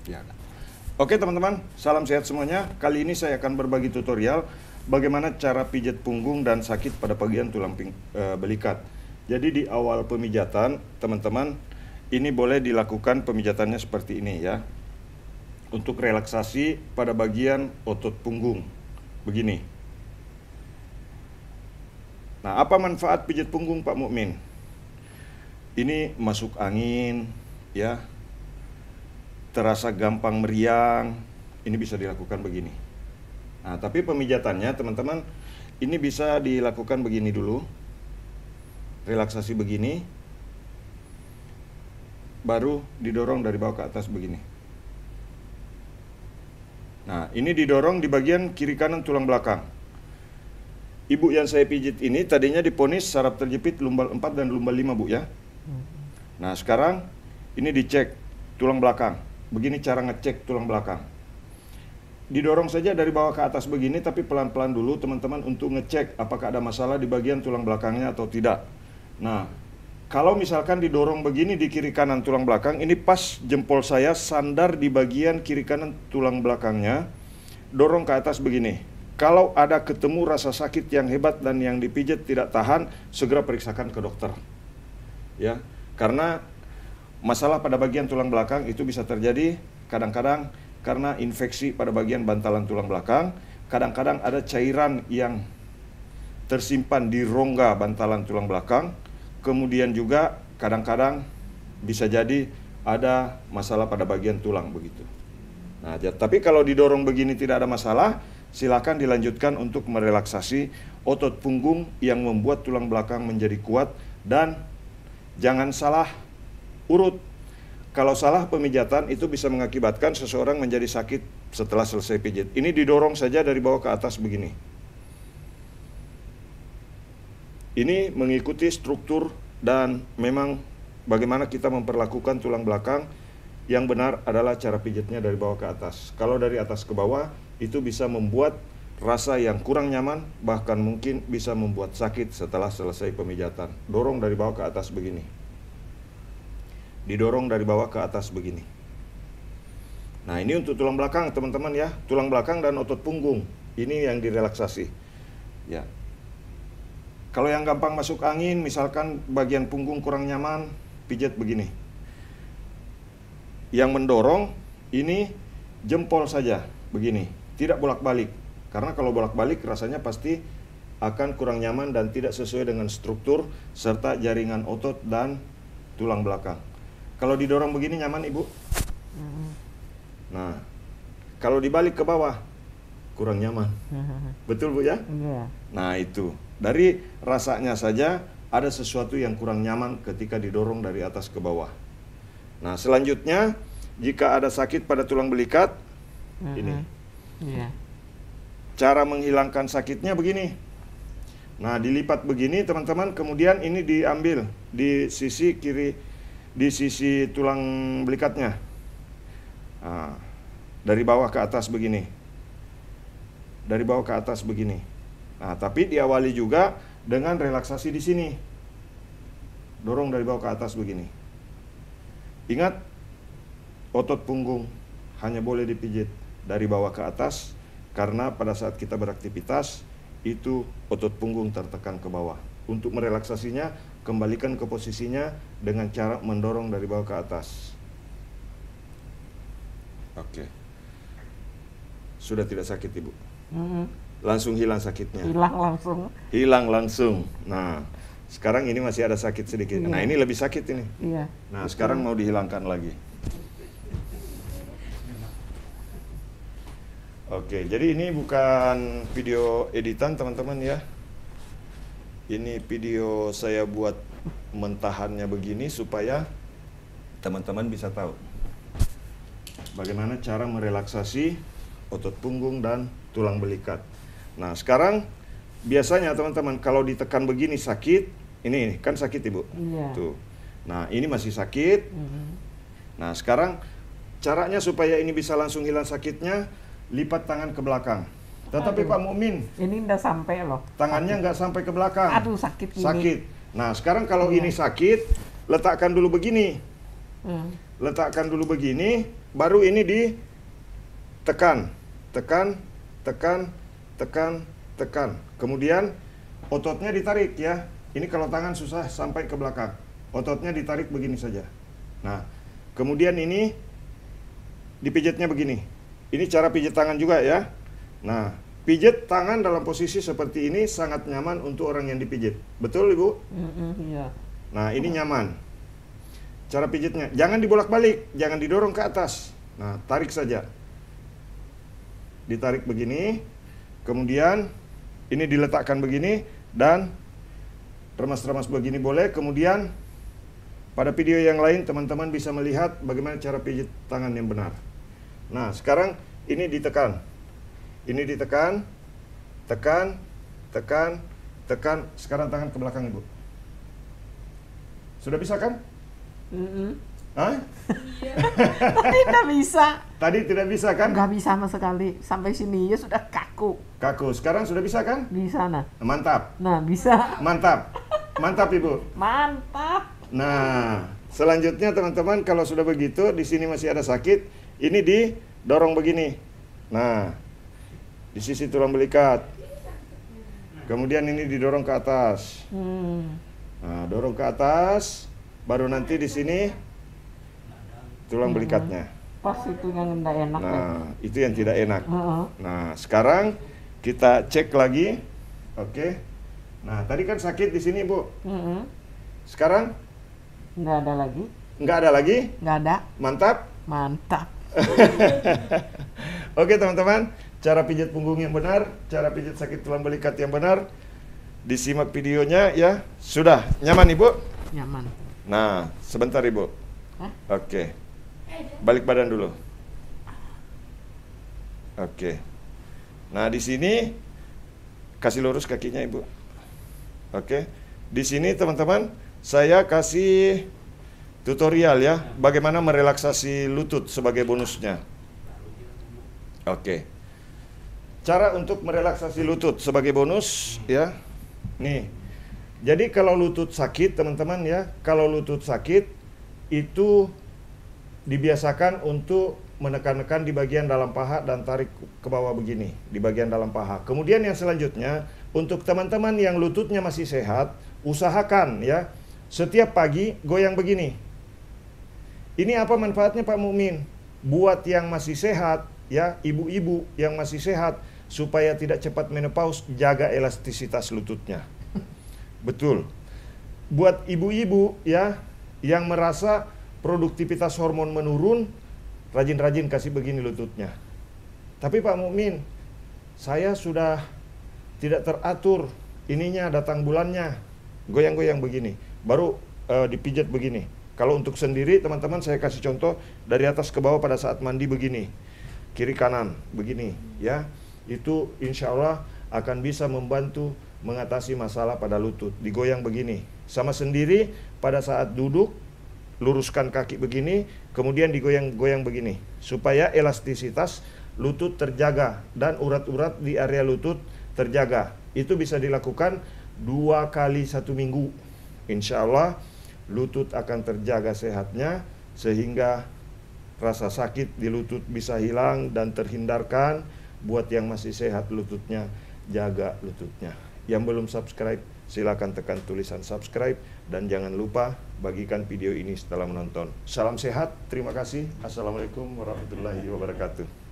Ya. Oke teman-teman, salam sehat semuanya. Kali ini saya akan berbagi tutorial bagaimana cara pijat punggung dan sakit pada bagian tulang belikat. Jadi di awal pemijatan, teman-teman, ini boleh dilakukan pemijatannya seperti ini ya. Untuk relaksasi pada bagian otot punggung. Begini. Nah, apa manfaat pijat punggung Pak Mukmin? Ini masuk angin, ya. Terasa gampang meriang, ini bisa dilakukan begini. Nah, tapi pemijatannya teman-teman, ini bisa dilakukan begini dulu. Relaksasi begini. Baru didorong dari bawah ke atas begini. Nah, ini didorong di bagian kiri kanan tulang belakang. Ibu yang saya pijit ini tadinya diponis saraf terjepit lumbal 4 dan lumbal 5, Bu ya. Nah, sekarang ini dicek tulang belakang. Begini cara ngecek tulang belakang. Didorong saja dari bawah ke atas begini, tapi pelan-pelan dulu teman-teman untuk ngecek apakah ada masalah di bagian tulang belakangnya atau tidak. Nah, kalau misalkan didorong begini di kiri kanan tulang belakang, ini pas jempol saya sandar di bagian kiri kanan tulang belakangnya, dorong ke atas begini. Kalau ada ketemu rasa sakit yang hebat dan yang dipijat tidak tahan, segera periksakan ke dokter. Ya, karena masalah pada bagian tulang belakang itu bisa terjadi kadang-kadang karena infeksi pada bagian bantalan tulang belakang, kadang-kadang ada cairan yang tersimpan di rongga bantalan tulang belakang, kemudian juga kadang-kadang bisa jadi ada masalah pada bagian tulang begitu. Nah, tapi kalau didorong begini tidak ada masalah, silakan dilanjutkan untuk merelaksasi otot punggung yang membuat tulang belakang menjadi kuat dan jangan salah urut. Kalau salah pemijatan itu bisa mengakibatkan seseorang menjadi sakit setelah selesai pijit. Ini didorong saja dari bawah ke atas begini. Ini mengikuti struktur dan memang bagaimana kita memperlakukan tulang belakang. Yang benar adalah cara pijatnya dari bawah ke atas. Kalau dari atas ke bawah itu bisa membuat rasa yang kurang nyaman, bahkan mungkin bisa membuat sakit setelah selesai pemijatan. Dorong dari bawah ke atas begini. Didorong dari bawah ke atas begini. Nah, ini untuk tulang belakang teman-teman ya. Tulang belakang dan otot punggung. Ini yang direlaksasi. Ya. Kalau yang gampang masuk angin, misalkan bagian punggung kurang nyaman, pijat begini. Yang mendorong ini jempol saja begini. Tidak bolak-balik. Karena kalau bolak-balik rasanya pasti akan kurang nyaman dan tidak sesuai dengan struktur serta jaringan otot dan tulang belakang. Kalau didorong begini nyaman Ibu? Nah, kalau dibalik ke bawah kurang nyaman. Betul Bu ya? Iya. Nah itu, dari rasanya saja ada sesuatu yang kurang nyaman ketika didorong dari atas ke bawah. Nah selanjutnya, jika ada sakit pada tulang belikat, ini. Iya. Cara menghilangkan sakitnya begini. Nah dilipat begini teman-teman, kemudian ini diambil di sisi kiri, di sisi tulang belikatnya. Nah, dari bawah ke atas begini. Dari bawah ke atas begini. Nah, tapi diawali juga dengan relaksasi di sini. Dorong dari bawah ke atas begini. Ingat, otot punggung hanya boleh dipijit dari bawah ke atas karena pada saat kita beraktivitas itu otot punggung tertekan ke bawah. Untuk merelaksasinya, kembalikan ke posisinya dengan cara mendorong dari bawah ke atas. Oke. Sudah tidak sakit Ibu? Langsung hilang sakitnya? Hilang langsung. Hilang langsung. Nah, sekarang ini masih ada sakit sedikit. Iya. Nah, ini lebih sakit ini. Iya. Nah, sekarang mau dihilangkan lagi. Oke, jadi ini bukan video editan teman-teman ya. Ini video saya buat mentahannya begini supaya teman-teman bisa tahu bagaimana cara merelaksasi otot punggung dan tulang belikat. Nah, sekarang biasanya teman-teman kalau ditekan begini sakit, ini kan sakit Ibu. Iya. Tuh. Nah, ini masih sakit. Nah, sekarang caranya supaya ini bisa langsung hilang sakitnya, lipat tangan ke belakang. Tetapi Aduh. Pak Mukmin, Ini udah sampai loh. tangannya nggak sampai ke belakang. Aduh, sakit ini. Sakit. Nah, sekarang kalau Iya. ini sakit, letakkan dulu begini. Letakkan dulu begini, baru ini ditekan, tekan, tekan, tekan, tekan. Kemudian ototnya ditarik ya. Ini kalau tangan susah sampai ke belakang. Ototnya ditarik begini saja. Nah, kemudian ini dipijitnya begini. Ini cara pijit tangan juga ya. Nah, pijit tangan dalam posisi seperti ini sangat nyaman untuk orang yang dipijit. Betul, Ibu? Iya. Nah, ini nyaman. Cara pijitnya, jangan dibolak-balik, jangan didorong ke atas. Nah, tarik saja. Ditarik begini, kemudian ini diletakkan begini, dan remas-remas begini boleh. Kemudian, pada video yang lain, teman-teman bisa melihat bagaimana cara pijit tangan yang benar. Nah, sekarang ini ditekan. Ini ditekan, tekan, tekan, tekan. Sekarang tangan ke belakang, Ibu. Sudah bisa kan? Hah? Tadi tidak bisa. Tadi tidak bisa kan? Nggak bisa sama sekali. Sampai sini ya sudah kaku. Kaku. Sekarang sudah bisa kan? Bisa nah. Mantap. Nah bisa. Mantap. Mantap, Ibu. Mantap. Nah, selanjutnya teman-teman, kalau sudah begitu, di sini masih ada sakit, ini didorong begini. Nah, di sisi tulang belikat. Kemudian ini didorong ke atas. Nah, dorong ke atas, baru nanti di sini tulang belikatnya. Pas itu yang tidak enak. Nah, itu yang tidak enak. Nah, sekarang kita cek lagi. Oke. Nah, tadi kan sakit di sini, Bu. Sekarang nggak ada lagi. nggak ada lagi. Nggak ada. Mantap. Mantap. Oke, teman-teman, cara pijat punggung yang benar, cara pijat sakit tulang belikat yang benar, disimak videonya ya. Sudah nyaman, Ibu? Nyaman. Nah, sebentar, Ibu. Hah? Oke. Balik badan dulu. Oke. Nah, di sini kasih lurus kakinya, Ibu. Oke. Di sini, teman-teman, saya kasih tutorial ya, bagaimana merelaksasi lutut sebagai bonusnya. Oke. Cara untuk merelaksasi lutut sebagai bonus ya. Nih. Jadi kalau lutut sakit, teman-teman ya, kalau lutut sakit itu dibiasakan untuk menekan-nekan di bagian dalam paha dan tarik ke bawah begini, di bagian dalam paha. Kemudian yang selanjutnya, untuk teman-teman yang lututnya masih sehat, usahakan ya, setiap pagi goyang begini. Ini apa manfaatnya, Pak Mukmin? Buat yang masih sehat, ya, ibu-ibu yang masih sehat, supaya tidak cepat menopause, jaga elastisitas lututnya. Betul. Buat ibu-ibu ya, yang merasa produktivitas hormon menurun, rajin-rajin kasih begini lututnya. Tapi Pak Mukmin, saya sudah tidak teratur, ininya datang bulannya, goyang-goyang begini, baru dipijat begini. Kalau untuk sendiri, teman-teman, saya kasih contoh dari atas ke bawah pada saat mandi begini, kiri kanan begini ya, itu insya Allah akan bisa membantu mengatasi masalah pada lutut. Digoyang begini sama sendiri pada saat duduk, luruskan kaki begini, kemudian digoyang-goyang begini, supaya elastisitas lutut terjaga dan urat-urat di area lutut terjaga. Itu bisa dilakukan 2 kali 1 minggu. Insya Allah lutut akan terjaga sehatnya, sehingga rasa sakit di lutut bisa hilang dan terhindarkan. Buat yang masih sehat lututnya, jaga lututnya. Yang belum subscribe, silakan tekan tulisan subscribe, dan jangan lupa bagikan video ini setelah menonton. Salam sehat, terima kasih. Assalamualaikum warahmatullahi wabarakatuh.